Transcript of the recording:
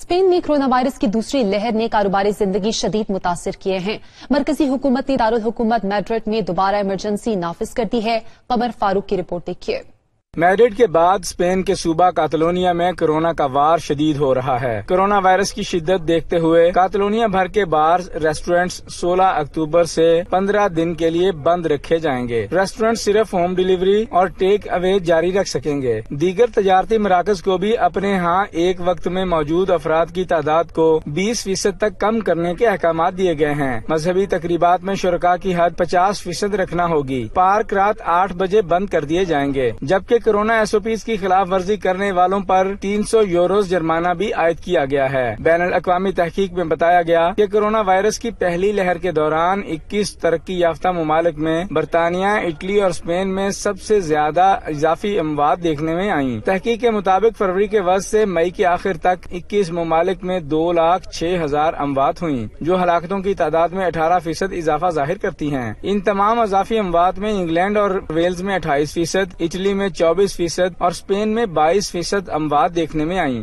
Spain میں corona virus کی دوسری لہر نے کاروباری زندگی شدید متاثر کیے ہیں۔ مرکزی حکومت نے دارالحکومت میڈرڈ میں دوبارہ ایمرجنسی نافذ کر دی ہے۔ قمر فاروق کی رپورٹ دیکھیے۔ میڈرڈ کے بعد اسپین کے صوبہ کاتالونیا میں کورونا کا وار شدید ہو رہا ہے۔ کورونا وائرس کی شدت دیکھتے ہوئے کاتالونیا بھر کے بارز ریسٹورینٹس 16 اکتوبر سے 15 دن کے لیے بند رکھے جائیں گے۔ ریسٹورینٹ صرف ہوم ڈیلیوری اور ٹیک اوے جاری رکھ سکیں گے۔ دیگر تجارتی مراکز کو بھی اپنے ہاں ایک وقت میں موجود افراد کی تعداد کو 20% تک کم کرنے کے احکامات دیے گئے ہیں۔ مذہبی تقریبات میں شرکاء کی حد 50% رکھنا ہوگی۔ پارک رات 8 بجے بند کر دیے جائیں گے، جبکہ کورونا SOPs کی خلاف ورزی کرنے والوں پر 300 یوروز جرمانہ بھی عائد کیا گیا ہے۔ بین الاقوامی تحقیق میں بتایا گیا کہ کورونا وائرس کی پہلی لہر کے دوران 21 ترقی یافتہ ممالک میں برطانیہ، اٹلی اور اسپین میں سب سے زیادہ اضافی اموات دیکھنے میں آئیں۔ تحقیق کے مطابق فروری کے وسط سے مئی کے آخر تک 21 ممالک میں 2,06,000 اموات ہوئیں، جو ہلاکتوں کی تعداد میں 18% اضافہ ظاہر کرتی ہیں۔ ان تمام اضافی اموات میں انگلینڈ اور ویلز میں 28%، اٹلی میں 24% اور اسپین میں 22% اموات دیکھنے میں آئیں۔